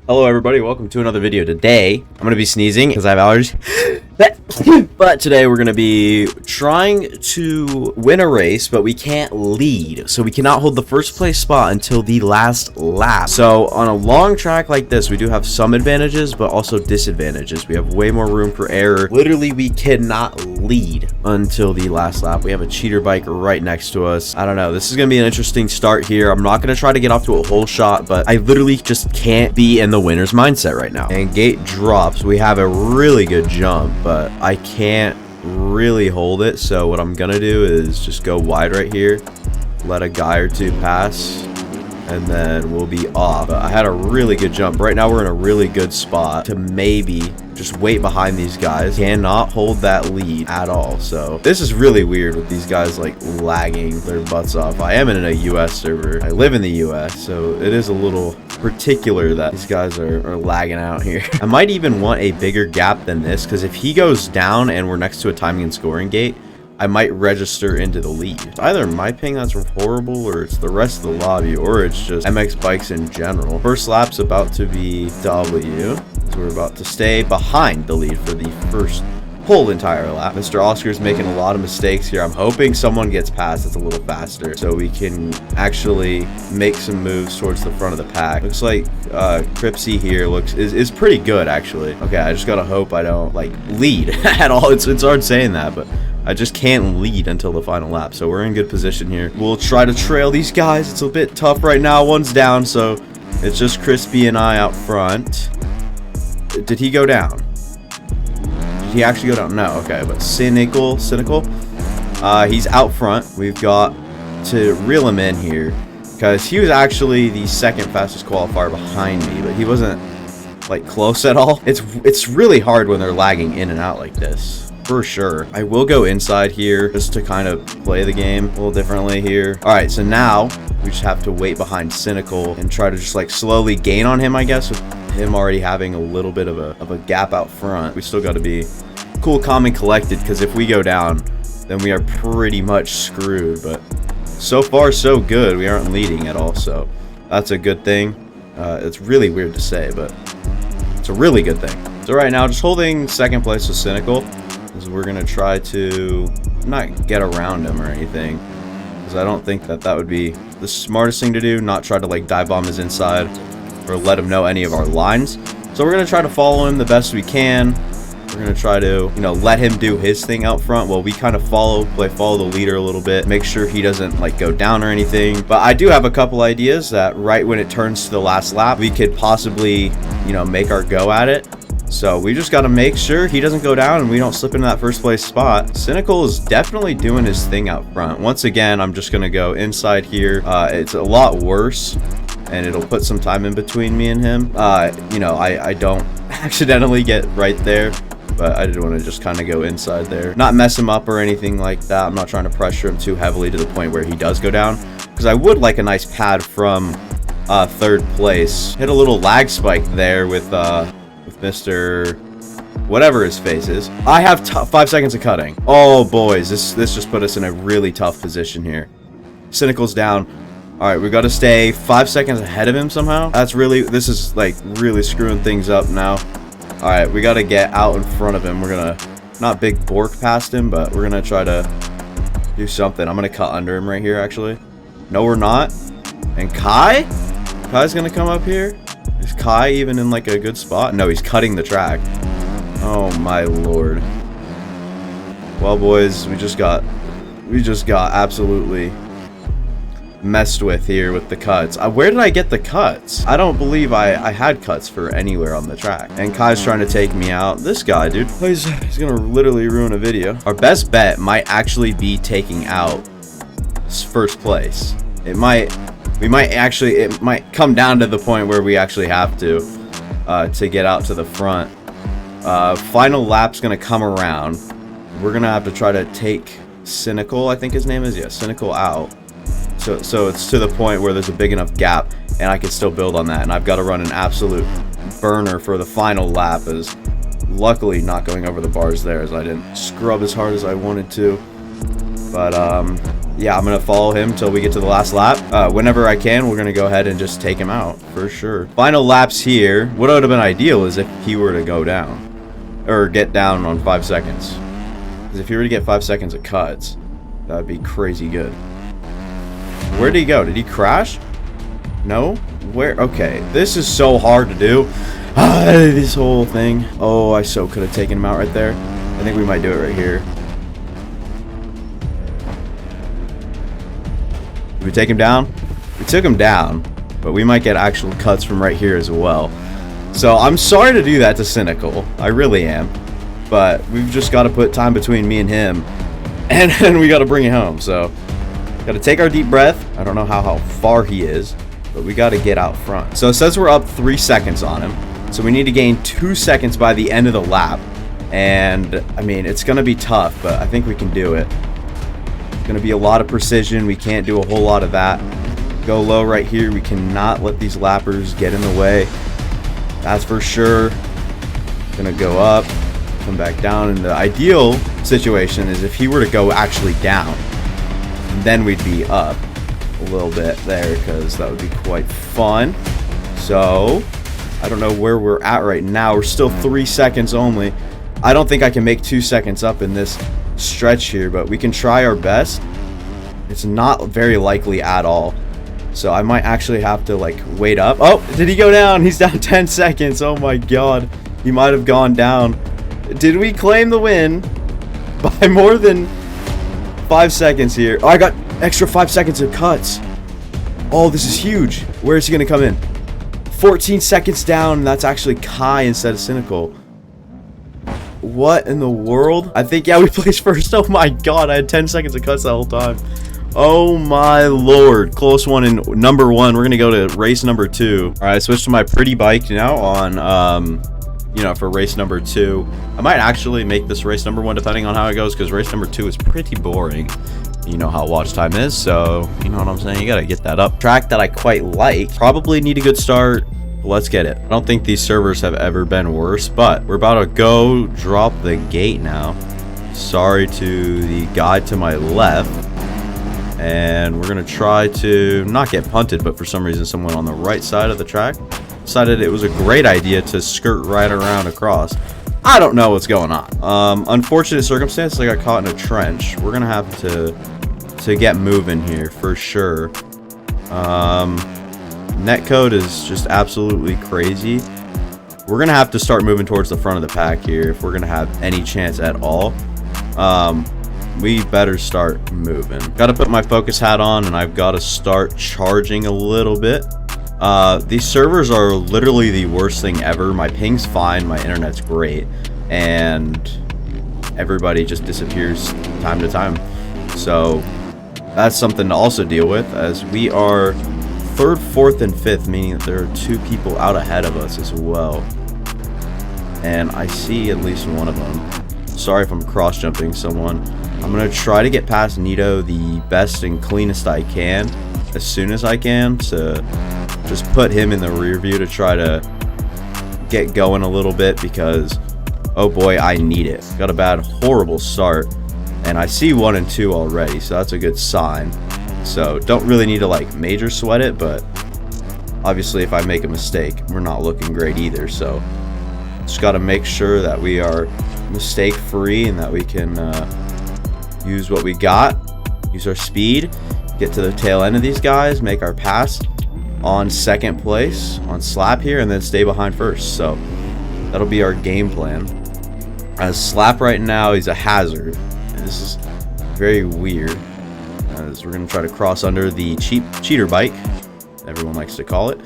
Hello everybody, welcome to another video. Today, I'm going to be sneezing because I have allergies. But today we're going to be trying to win a race, but we can't lead. So we cannot hold the first place spot until the last lap. So on a long track like this, we do have some advantages, but also disadvantages. We have way more room for error. Literally, we cannot lead until the last lap. We have a cheater bike right next to us. I don't know. This is going to be an interesting start here. I'm not going to try to get off to a whole shot, but I literally just can't be in the winner's mindset right now. And gate drops. We have a really good jump, but I can't really hold it. So what I'm gonna do is just go wide right here, let a guy or two pass, and then we'll be off. I had a really good jump. Right now we're in a really good spot to maybe just wait behind these guys. Cannot hold that lead at all. So this is really weird with these guys like lagging their butts off. I am in a US server. I live in the US, so it is a little particular that these guys are lagging out here. I might even want a bigger gap than this, because if he goes down and we're next to a timing and scoring gate, I might register into the lead. It's either my ping that's horrible, or it's the rest of the lobby, or it's just MX bikes in general. First lap's about to be W, so we're about to stay behind the lead for the first whole entire lap. Mr. Oscar's making a lot of mistakes here. I'm hoping someone gets past that's a little faster so we can actually make some moves towards the front of the pack. Looks like Cripsy here is pretty good actually. Okay, I just gotta hope I don't like lead at all. It's hard saying that, but I just can't lead until the final lap. So we're in good position here. We'll try to trail these guys. It's a bit tough right now. One's down, so it's just Crispy and I out front. Did he go down? Did he actually go down? No, okay, but Cynical, he's out front. We've got to reel him in here because he was actually the second fastest qualifier behind me, but he wasn't like close at all. It's really hard when they're lagging in and out like this, for sure. I will go inside here just to kind of play the game a little differently here. All right, so now we just have to wait behind Cynical and try to just like slowly gain on him, I guess, with him already having a little bit of a gap out front. We still got to be cool, calm, and collected, because if we go down, then we are pretty much screwed. But so far, so good. We aren't leading at all, so that's a good thing. It's really weird to say, but it's a really good thing. So right now, just holding second place with Cynical, because we're going to try to not get around him or anything, because I don't think that would be the smartest thing to do, not try to like dive bomb his inside or let him know any of our lines. So we're going to try to follow him the best we can. We're going to try to, let him do his thing out front while we kind of follow the leader a little bit, make sure he doesn't like go down or anything. But I do have a couple ideas that right when it turns to the last lap, we could possibly, make our go at it. So we just got to make sure he doesn't go down and we don't slip into that first place spot. Cynical is definitely doing his thing out front. Once again, I'm just going to go inside here. It's a lot worse, and it'll put some time in between me and him. I don't accidentally get right there, but I did want to just kind of go inside there, not mess him up or anything like that. I'm not trying to pressure him too heavily to the point where he does go down, because I would like a nice pad from third place. Hit a little lag spike there with Mr. whatever his face is. I have 5 seconds of cutting. Oh boys, this just put us in a really tough position here. Cynical's down. All right, we got to stay 5 seconds ahead of him somehow. This is like really screwing things up now. All right, we got to get out in front of him. We're gonna not big bork past him, but we're gonna try to do something. I'm gonna cut under him right here actually. No, we're not. And Kai's gonna come up here. Is Kai even in like a good spot? No, he's cutting the track. Oh my lord. Well boys, we just got absolutely messed with here with the cuts. Where did I get the cuts? I don't believe I had cuts for anywhere on the track. And Kai's trying to take me out. This guy, dude, he's gonna literally ruin a video. Our best bet might actually be taking out first place. It might come down to the point where we actually have to get out to the front. Final lap's gonna come around. We're gonna have to try to take Cynical, I think his name is, yeah, Cynical out. So it's to the point where there's a big enough gap and I can still build on that. And I've got to run an absolute burner for the final lap, as luckily not going over the bars there, as I didn't scrub as hard as I wanted to. But Yeah, I'm gonna follow him till we get to the last lap. Whenever I can, we're gonna go ahead and just take him out for sure. Final laps here. What would have been ideal is if he were to go down or get down on 5 seconds. Because if he were to get 5 seconds of cuts, that would be crazy good. Where did he go? Did he crash? No? Where? Okay, this is so hard to do. This whole thing. Oh, I so could have taken him out right there. I think we might do it right here. Did we take him down? We took him down, but we might get actual cuts from right here as well. So I'm sorry to do that to Cynical. I really am. But we've just got to put time between me and him. And then we got to bring it home. So got to take our deep breath. I don't know how far he is, but we got to get out front. So it says we're up 3 seconds on him. So we need to gain 2 seconds by the end of the lap. And I mean, it's going to be tough, but I think we can do it. It's going to be a lot of precision. We can't do a whole lot of that. Go low right here. We cannot let these lappers get in the way. That's for sure. Gonna go up, come back down. And the ideal situation is if he were to go actually down, then we'd be up a little bit there, because that would be quite fun. So I don't know where we're at right now. We're still 3 seconds only. I don't think I can make 2 seconds up in this stretch here, but we can try our best. It's not very likely at all. So I might actually have to like wait up. Oh, did he go down? He's down 10 seconds. Oh my god. He might have gone down. Did we claim the win by more than 5 seconds here? Oh, I got extra 5 seconds of cuts. Oh, this is huge. Where is he going to come in? 14 seconds down. And that's actually Kai instead of Cynical. What in the world? I think, yeah, we placed first. Oh my god, I had 10 seconds of cuts that whole time. Oh my lord. Close one in number 1. We're gonna go to race number 2. All right, I switched to my pretty bike now on you know, for race number 2. I might actually make this race number 1 depending on how it goes, because race number 2 is pretty boring. You know how watch time is, so you know what I'm saying. You gotta get that up. Track that I quite like. Probably need a good start. Let's get it. I don't think these servers have ever been worse, but we're about to go drop the gate now. Sorry to the guy to my left. And we're gonna try to not get punted, but for some reason someone on the right side of the track decided it was a great idea to skirt right around across. I don't know what's going on. Unfortunate circumstance, I got caught in a trench. We're gonna have to get moving here for sure. Netcode is just absolutely crazy. We're gonna have to start moving towards the front of the pack here if we're gonna have any chance at all. We better start moving. Gotta put my focus hat on, and I've got to start charging a little bit. These servers are literally the worst thing ever. My ping's fine, my internet's great, and everybody just disappears time to time. So that's something to also deal with, as we are 3rd, 4th, and 5th, meaning that there are 2 people out ahead of us as well. And I see at least one of them. Sorry if I'm cross-jumping someone. I'm going to try to get past Nito the best and cleanest I can as soon as I can, to just put him in the rear view to try to get going a little bit, because oh boy, I need it. Got a bad, horrible start, and I see 1 and 2 already, so that's a good sign. So don't really need to like major sweat it, but obviously if I make a mistake, we're not looking great either. So just got to make sure that we are mistake free and that we can use what we got, use our speed, get to the tail end of these guys, make our pass on 2nd place on Slap here, and then stay behind first. So that'll be our game plan. As Slap right now, he's a hazard, and this is very weird, as we're going to try to cross under the cheater bike, everyone likes to call it.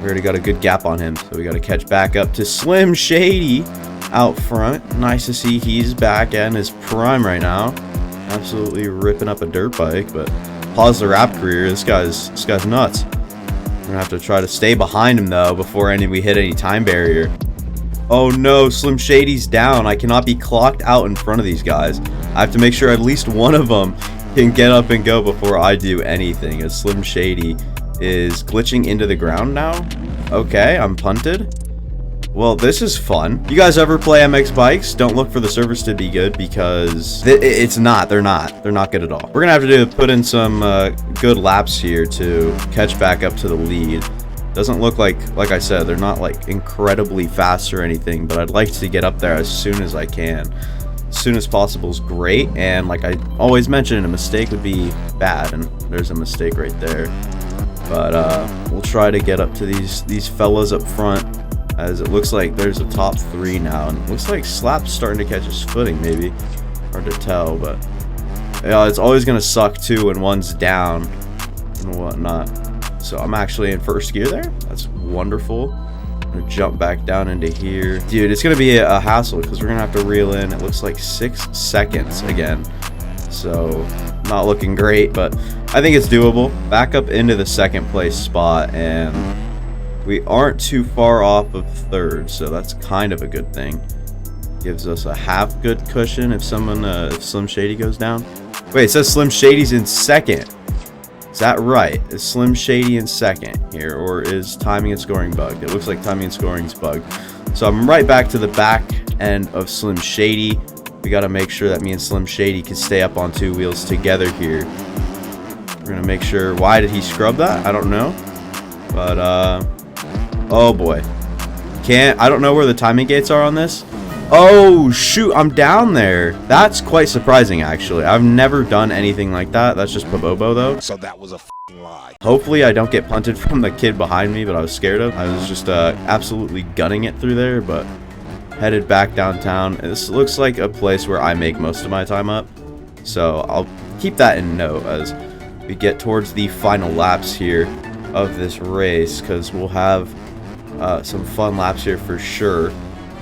We already got a good gap on him, so we got to catch back up to Slim Shady out front. Nice to see he's back in his prime right now, absolutely ripping up a dirt bike. But pause the rap career. This guy's nuts. We're gonna have to try to stay behind him though before we hit any time barrier. Oh no, Slim Shady's down. I cannot be clocked out in front of these guys. I have to make sure at least one of them can get up and go before I do anything, as Slim Shady is glitching into the ground now. Okay, I'm punted. Well, this is fun. You guys ever play MX Bikes? Don't look for the servers to be good because it's not. They're not. They're not good at all. We're gonna have to put in some good laps here to catch back up to the lead. Doesn't look like I said, they're not like incredibly fast or anything, but I'd like to get up there as soon as I can. As soon as possible is great, and like I always mention, a mistake would be bad, and there's a mistake right there. But we'll try to get up to these fellas up front, as it looks like there's a top 3 now, and it looks like Slap's starting to catch his footing, maybe. Hard to tell, but yeah, it's always gonna suck too when one's down and whatnot. So I'm actually in first gear there. That's wonderful. I'm gonna jump back down into here. Dude, it's gonna be a hassle because we're gonna have to reel in, it looks like 6 seconds again. So not looking great, but I think it's doable. Back up into the 2nd place spot, and we aren't too far off of 3rd, so that's kind of a good thing. Gives us a half good cushion if if Slim Shady goes down. Wait, it says Slim Shady's in 2nd. Is that right? Is Slim Shady in 2nd here, or is timing and scoring bugged? It looks like timing and scoring is bugged. So I'm right back to the back end of Slim Shady. We got to make sure that me and Slim Shady can stay up on 2 wheels together here. We're going to make sure. Why did he scrub that? I don't know. But, oh boy. I don't know where the timing gates are on this. Oh, shoot. I'm down there. That's quite surprising, actually. I've never done anything like that. That's just Pabobo, though. So that was a f***ing lie. Hopefully, I don't get punted from the kid behind me, but I was scared of. I was just absolutely gunning it through there, but headed back downtown. This looks like a place where I make most of my time up, so I'll keep that in note as we get towards the final laps here of this race, because we'll have some fun laps here for sure.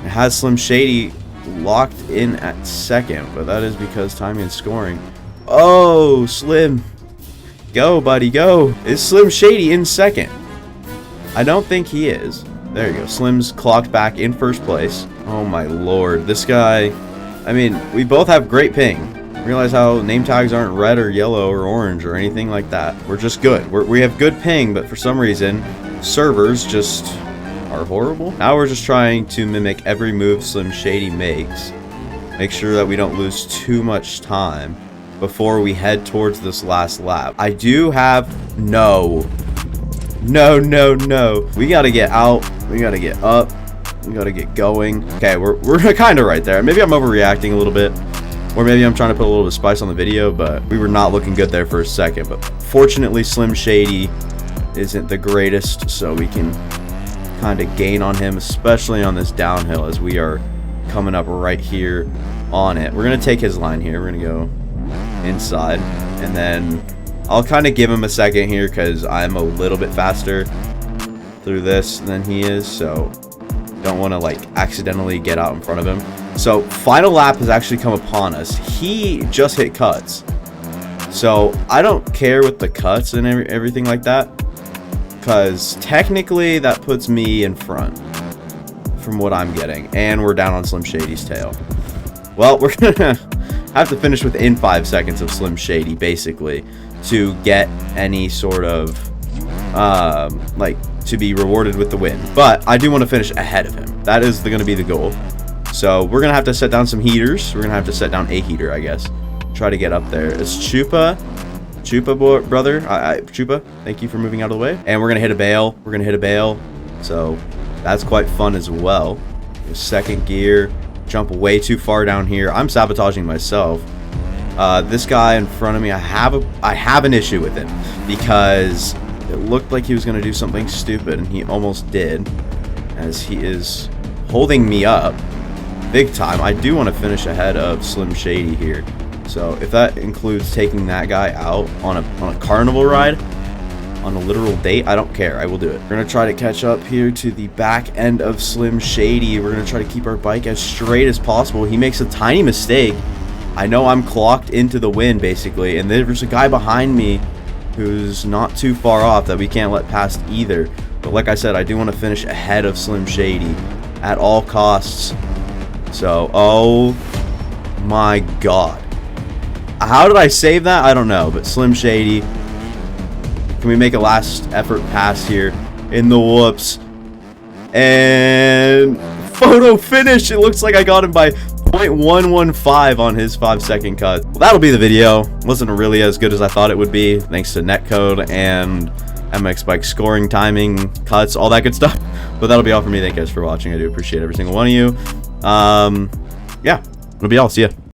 It has Slim Shady locked in at 2nd, but that is because timing and scoring. Oh, Slim. Go, buddy, go. Is Slim Shady in 2nd? I don't think he is. There you go. Slim's clocked back in 1st place. Oh, my lord. This guy... I mean, we both have great ping. Realize how name tags aren't red or yellow or orange or anything like that. We're just good. We have good ping, but for some reason, servers just... are horrible. Now we're just trying to mimic every move Slim Shady makes. Make sure that we don't lose too much time before we head towards this last lap. I do have... No. We gotta get out. We gotta get up. We gotta get going. Okay, we're kind of right there. Maybe I'm overreacting a little bit. Or maybe I'm trying to put a little bit of spice on the video, but we were not looking good there for a second. But fortunately, Slim Shady isn't the greatest, so we can kind of gain on him, especially on this downhill as we are coming up right here on it. We're going to take his line here. We're going to go inside, and then I'll kind of give him a second here because I'm a little bit faster through this than he is, so don't want to like accidentally get out in front of him. So final lap has actually come upon us. He just hit cuts, so I don't care with the cuts and everything like that, because technically that puts me in front from what I'm getting, and we're down on Slim Shady's tail. Well, we're gonna have to finish within 5 seconds of Slim Shady basically to get any sort of like to be rewarded with the win, but I do want to finish ahead of him. That is going to be the goal. So we're gonna have to set down some heaters. We're gonna have to set down a heater, I guess. Try to get up there. It's Chupa brother. Chupa, thank you for moving out of the way. And we're gonna hit a bale. So that's quite fun as well. 2nd gear, jump way too far down here. I'm sabotaging myself. This guy in front of me, I have an issue with him because it looked like he was gonna do something stupid, and he almost did, as he is holding me up big time. I do want to finish ahead of Slim Shady here. So if that includes taking that guy out on a carnival ride, on a literal date, I don't care. I will do it. We're going to try to catch up here to the back end of Slim Shady. We're going to try to keep our bike as straight as possible. He makes a tiny mistake. I know I'm clocked into the wind, basically, and there's a guy behind me who's not too far off that we can't let past either. But like I said, I do want to finish ahead of Slim Shady at all costs. So, oh my god. How did I save that? I don't know, but Slim Shady. Can we make a last effort pass here in the whoops? And photo finish. It looks like I got him by 0.115 on his 5-second cut. Well, that'll be the video. Wasn't really as good as I thought it would be, thanks to netcode and MX Bike scoring, timing, cuts, all that good stuff. But that'll be all for me. Thank you guys for watching. I do appreciate every single one of you. Yeah, that'll be all. See ya.